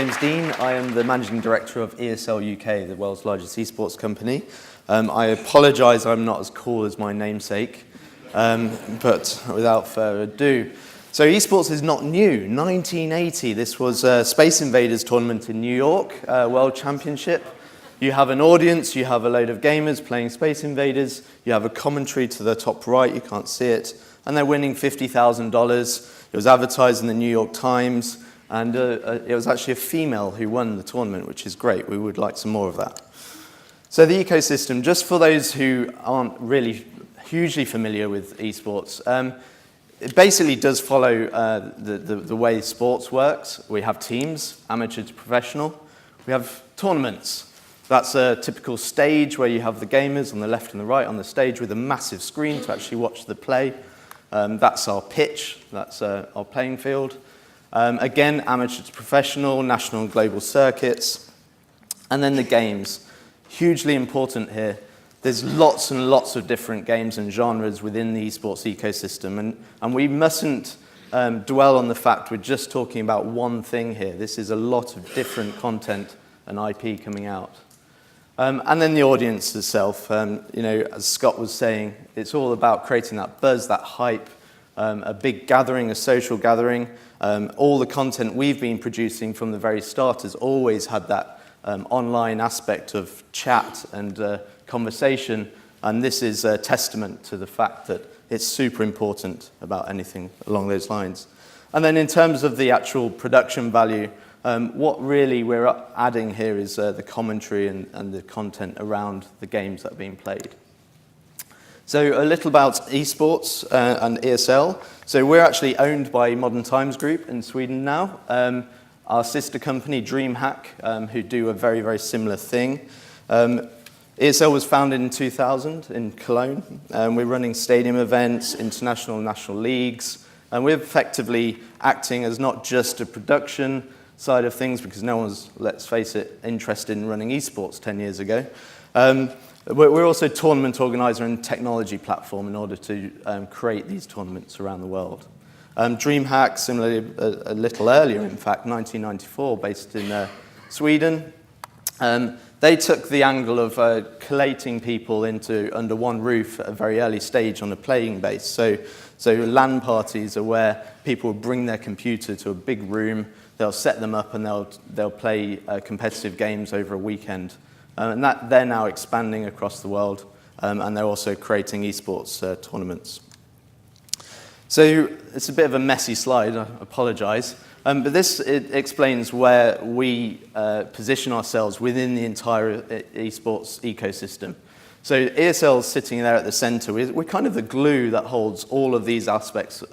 James Dean. I am the Managing Director of ESL UK, the world's largest esports company. I apologise I'm not as cool as my namesake, but without further ado. So esports is not new. 1980, this was a Space Invaders tournament in New York, World Championship. You have an audience, you have a load of gamers playing Space Invaders, you have a commentary to the top right, you can't see it, and they're winning $50,000. It was advertised in the New York Times, and it was actually a female who won the tournament, which is great. We would like some more of that. So the ecosystem, just for those who aren't really hugely familiar with esports, it basically does follow the way sports works. We have teams, amateur to professional. We have tournaments. That's a typical stage where you have the gamers on the left and the right on the stage with a massive screen to actually watch the play. That's our pitch, that's our playing field. Again, amateur to professional, national and global circuits. And then the games, hugely important here. There's lots and lots of different games and genres within the esports ecosystem, and we mustn't dwell on the fact we're just talking about one thing here. This is a lot of different content and IP coming out. And then the audience itself, as Scott was saying, it's all about creating that buzz, that hype, a big gathering, a social gathering. All the content we've been producing from the very start has always had that online aspect of chat and conversation, and this is a testament to the fact that it's super important about anything along those lines. And then in terms of the actual production value, what really we're adding here is the commentary and the content around the games that are being played. So a little about eSports and ESL. So we're actually owned by Modern Times Group in Sweden now. Our sister company, DreamHack, who do a very, very similar thing. ESL was founded in 2000 in Cologne. We're running stadium events, international and national leagues, and we're effectively acting as not just a production side of things, because no one's, let's face it, interested in running esports 10 years ago. We're also a tournament organizer and technology platform in order to create these tournaments around the world. DreamHack, similarly, a little earlier, in fact, 1994, based in Sweden. They took the angle of collating people under one roof at a very early stage on a playing base. So LAN parties are where people bring their computer to a big room, they'll set them up, and they'll play competitive games over a weekend. And that they're now expanding across the world, and they're also creating esports tournaments. So it's a bit of a messy slide, I apologize. But this explains where we position ourselves within the entire esports ecosystem. So ESL is sitting there at the center. We're kind of the glue that holds all of these aspects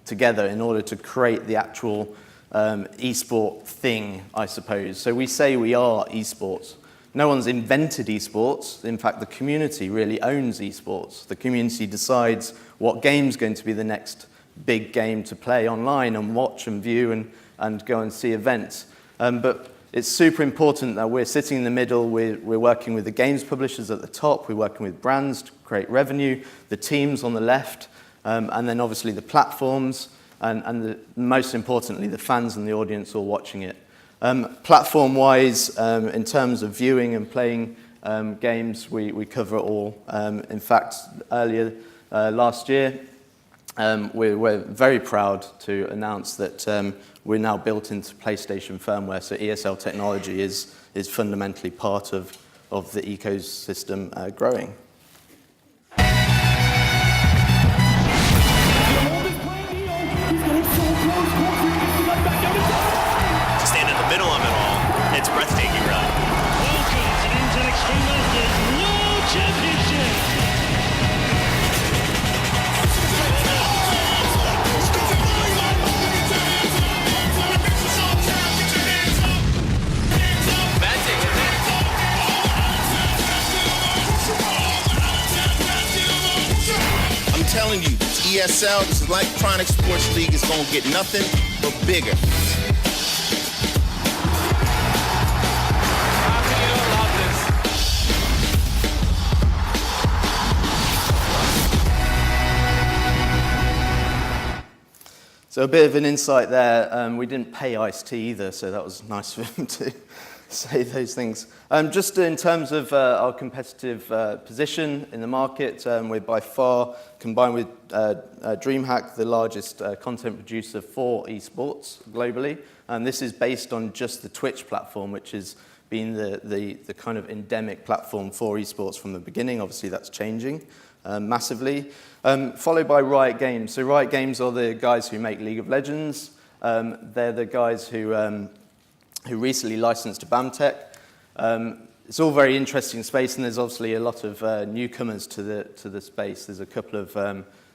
together in order to create the actual esport thing, I suppose. So we say we are esports. No one's invented esports. In fact, the community really owns esports. The community decides what game's going to be the next big game to play online and watch and view and go and see events. But it's super important that we're sitting in the middle. We're working with the games publishers at the top. We're working with brands to create revenue, the teams on the left, and then obviously the platforms, and most importantly, the fans and the audience all watching it. Platform-wise, in terms of viewing and playing games, we cover it all. In fact, earlier last year, we're very proud to announce that we're now built into PlayStation firmware, so ESL technology is fundamentally part of the ecosystem growing. It's breathtaking, really. Welcome to the Untitled Chapter World Championship. I'm telling you, ESL, this Electronic Sports League, is going to get nothing but bigger. So a bit of an insight there. We didn't pay Ice-T either, so that was nice for him to say those things. Just in terms of our competitive position in the market, we're by far, combined with DreamHack, the largest content producer for eSports globally. And this is based on just the Twitch platform, which has been the kind of endemic platform for eSports from the beginning. Obviously, that's changing massively. Followed by Riot Games. So Riot Games are the guys who make League of Legends. They're the guys who recently licensed to BAMTech. It's all very interesting space, and there's obviously a lot of newcomers to the space. There's a couple of,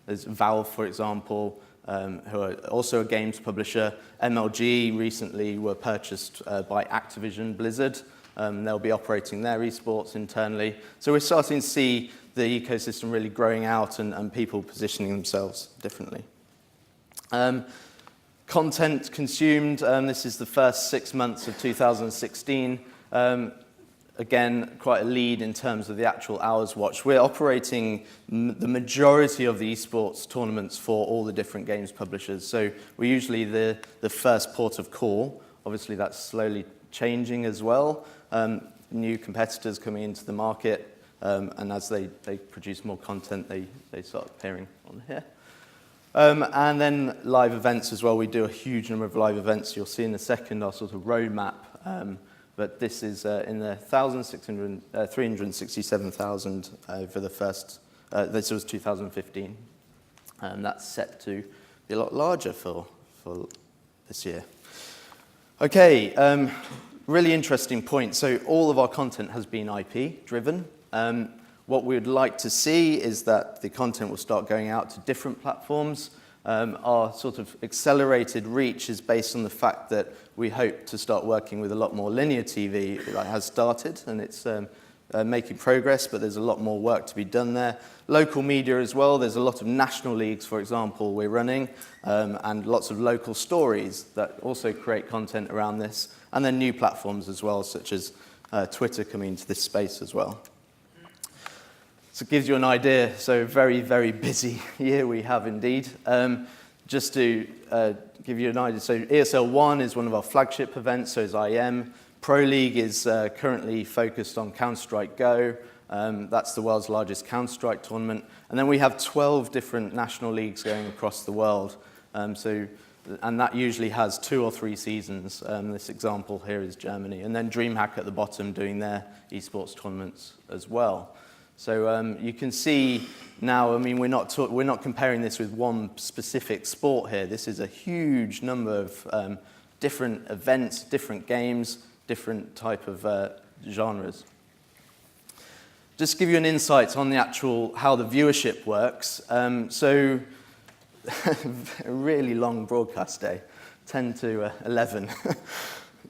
there's Valve, for example, who are also a games publisher. MLG recently were purchased by Activision Blizzard. They'll be operating their esports internally. So we're starting to see the ecosystem really growing out and people positioning themselves differently. Content consumed, this is the first 6 months of 2016. Again, quite a lead in terms of the actual hours watched. We're operating the majority of the esports tournaments for all the different games publishers. So we're usually the first port of call. Obviously, that's slowly changing as well. New competitors coming into the market, and as they produce more content, they start appearing on here. And then live events as well. We do a huge number of live events. You'll see in a second our sort of roadmap. But this is in the 367,000 for the first, this was 2015. That's set to be a lot larger for this year. Okay, really interesting point. So all of our content has been IP driven. What we would like to see is that the content will start going out to different platforms. Our sort of accelerated reach is based on the fact that we hope to start working with a lot more linear TV. That has started, and it's making progress, but there's a lot more work to be done there. Local media as well. There's a lot of national leagues, for example, we're running, and lots of local stories that also create content around this. And then new platforms as well, such as Twitter coming into this space as well. So it gives you an idea. So very, very busy year we have indeed. Just to give you an idea, so ESL 1 is one of our flagship events, so is IM. Pro League is currently focused on Counter-Strike Go. That's the world's largest Counter-Strike tournament. And then we have 12 different national leagues going across the world. And that usually has 2 or 3 seasons. This example here is Germany. And then DreamHack at the bottom doing their esports tournaments as well. So you can see now, I mean, we're not comparing this with one specific sport here. This is a huge number of different events, different games, different type of genres. Just to give you an insight on the actual, how the viewership works. So a really long broadcast day, 10 to 11.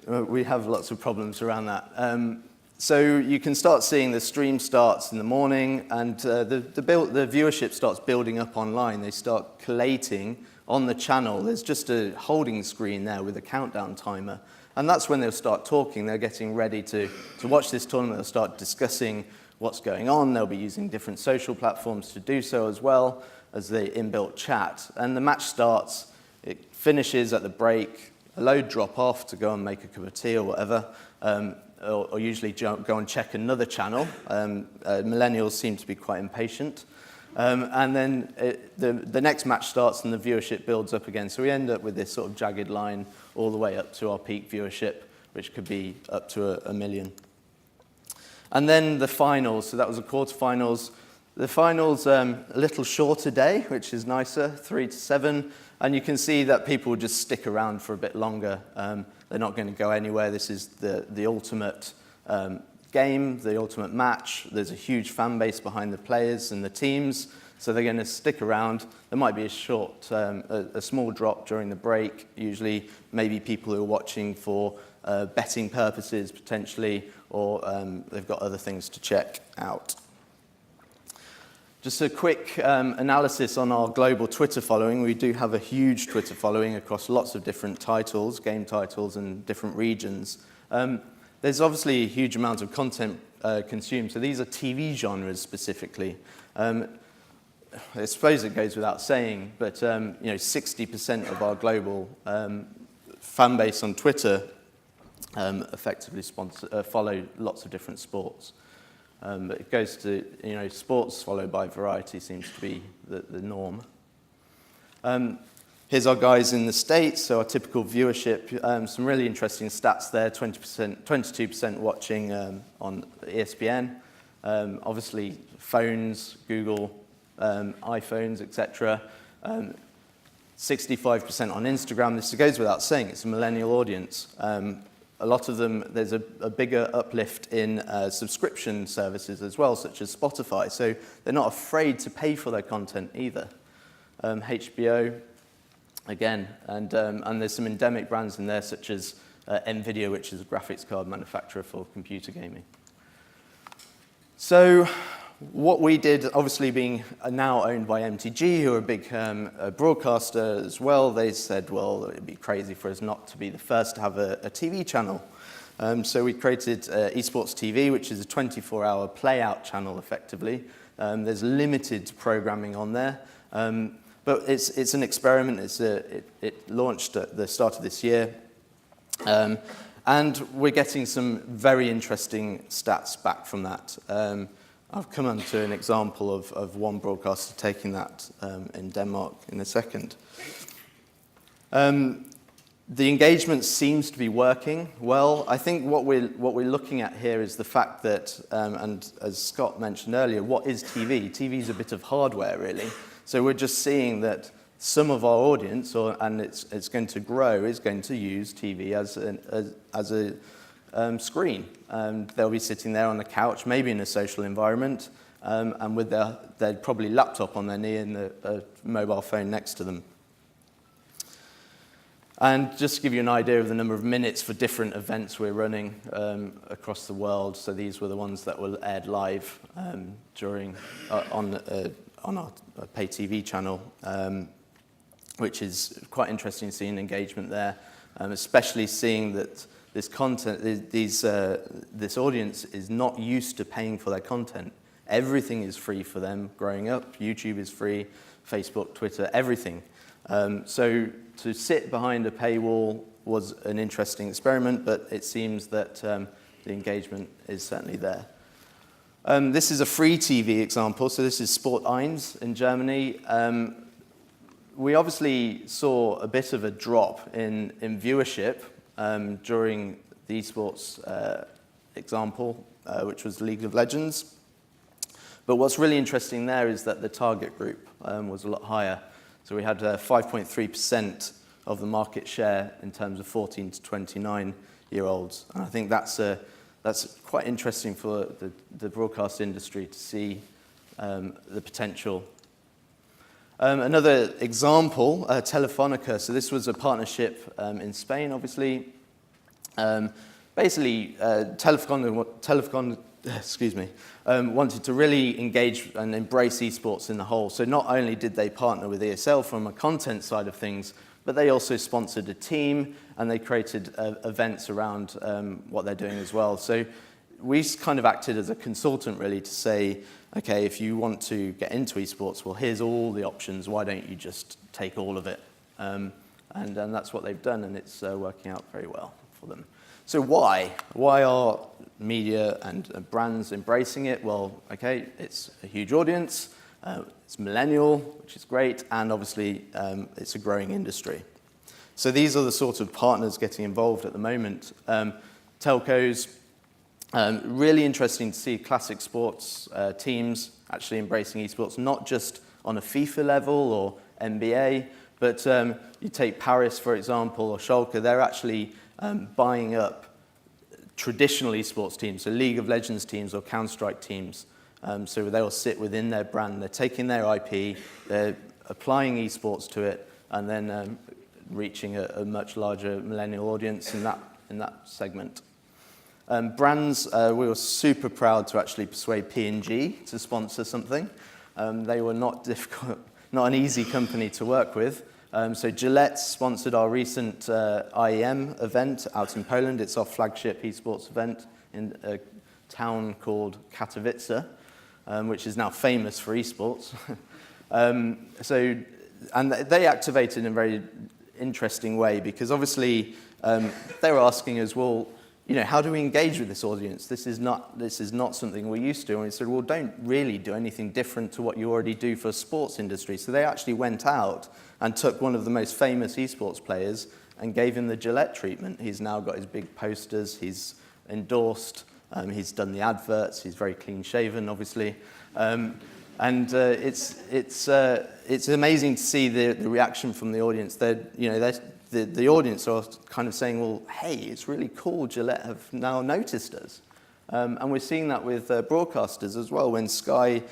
We have lots of problems around that. So you can start seeing the stream starts in the morning, and the viewership starts building up online. They start collating on the channel. There's just a holding screen there with a countdown timer. And that's when they'll start talking. They're getting ready to watch this tournament. They'll start discussing what's going on. They'll be using different social platforms to do so as well as the inbuilt chat. And the match starts, it finishes at the break, a load drop off to go and make a cup of tea or whatever. Or usually go and check another channel. Millennials seem to be quite impatient. And then the next match starts and the viewership builds up again. So we end up with this sort of jagged line all the way up to our peak viewership, which could be up to 1 million. And then the finals, so that was the quarterfinals. The finals, a little shorter day, which is nicer, 3 to 7. And you can see that people just stick around for a bit longer. They're not going to go anywhere. This is the ultimate game, the ultimate match. There's a huge fan base behind the players and the teams, so they're going to stick around. There might be a small drop during the break, usually maybe people who are watching for betting purposes potentially, or they've got other things to check out. Just a quick analysis on our global Twitter following. We do have a huge Twitter following across lots of different titles, game titles, and different regions. There's obviously a huge amount of content consumed, so these are TV genres specifically. I suppose it goes without saying, but 60% of our global fan base on Twitter effectively follow lots of different sports. But it goes to, sports followed by variety seems to be the norm. Here's our guys in the States, so our typical viewership. Some really interesting stats there, 22% watching on ESPN. Obviously, phones, Google, iPhones, etc. 65% on Instagram. This goes without saying, it's a millennial audience. A lot of them, there's a bigger uplift in subscription services as well, such as Spotify. So they're not afraid to pay for their content either. HBO, again, and there's some endemic brands in there, such as NVIDIA, which is a graphics card manufacturer for computer gaming. So what we did, obviously being now owned by MTG, who are a big broadcaster as well, they said, well, it'd be crazy for us not to be the first to have a TV channel. So we created eSports TV, which is a 24-hour play-out channel, effectively. There's limited programming on there, but it's an experiment. It launched at the start of this year, and we're getting some very interesting stats back from that. I'll come on to an example of one broadcaster taking that in Denmark in a second. The engagement seems to be working well. I think what we're looking at here is the fact that, and as Scott mentioned earlier, what is TV? TV is a bit of hardware, really. So we're just seeing that some of our audience, and it's going to grow, is going to use TV as a screen. They'll be sitting there on the couch, maybe in a social environment, and with their probably laptop on their knee and a mobile phone next to them. And just to give you an idea of the number of minutes for different events we're running across the world, so these were the ones that were aired live on our pay TV channel, which is quite interesting seeing engagement there, especially seeing that this content, this audience is not used to paying for their content. Everything is free for them growing up. YouTube is free, Facebook, Twitter, everything. So to sit behind a paywall was an interesting experiment, but it seems that the engagement is certainly there. This is a free TV example. So this is Sport 1 in Germany. We obviously saw a bit of a drop in viewership during the eSports example, which was League of Legends. But what's really interesting there is that the target group was a lot higher. So we had 5.3% of the market share in terms of 14 to 29-year-olds. And I think that's quite interesting for the broadcast industry to see the potential. Another example, Telefonica. So this was a partnership in Spain, obviously. Basically, Telefonica wanted to really engage and embrace esports in the whole. So not only did they partner with ESL from a content side of things, but they also sponsored a team and they created events around what they're doing as well. So we kind of acted as a consultant really to say, okay, if you want to get into esports, well, here's all the options. Why don't you just take all of it? And that's what they've done, and it's working out very well for them. So why? Why are media and brands embracing it? Well, okay, it's a huge audience, it's millennial, which is great, and obviously it's a growing industry. So these are the sort of partners getting involved at the moment. Telcos, really interesting to see classic sports teams actually embracing esports, not just on a FIFA level or NBA, but you take Paris, for example, or Schalke, they're actually buying up traditional esports teams, so League of Legends teams or Counter-Strike teams. So they'll sit within their brand, they're taking their IP, they're applying esports to it, and then reaching a much larger millennial audience in that segment. Brands, we were super proud to actually persuade P&G to sponsor something. They were not an easy company to work with. So Gillette sponsored our recent IEM event out in Poland. It's our flagship esports event in a town called Katowice, which is now famous for esports. And they activated in a very interesting way because obviously they were asking us, well, how do we engage with this audience? This is not something we're used to. And we said, well, don't really do anything different to what you already do for the sports industry. So they actually went out and took one of the most famous esports players and gave him the Gillette treatment. He's now got his big posters, he's endorsed, he's done the adverts, he's very clean shaven, obviously. It's amazing to see the reaction from the audience. The audience are kind of saying, well, hey, it's really cool, Gillette have now noticed us. And we're seeing that with broadcasters as well. When Sky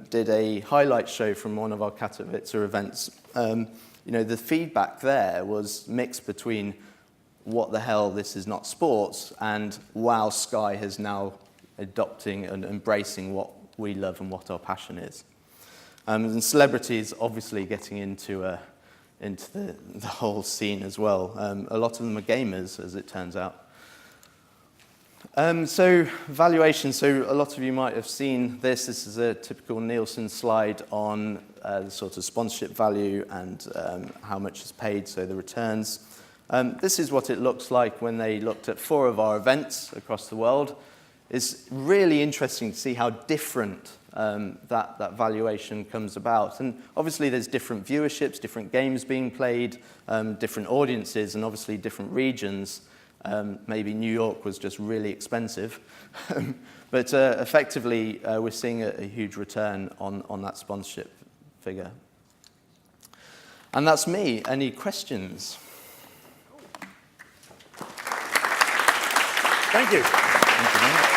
did a highlight show from one of our Katowice events, the feedback there was mixed between what the hell, this is not sports, and wow, Sky has now adopting and embracing what we love and what our passion is. And celebrities obviously getting into the whole scene as well. A lot of them are gamers, as it turns out. So valuation, so a lot of you might have seen this. This is a typical Nielsen slide on the sort of sponsorship value and how much is paid, so the returns. This is what it looks like when they looked at 4 of our events across the world. It's really interesting to see how different that valuation comes about. And obviously there's different viewerships, different games being played, different audiences, and obviously different regions. Maybe New York was just really expensive. But effectively, we're seeing a huge return on that sponsorship figure. And that's me. Any questions? Thank you. Thank you very much.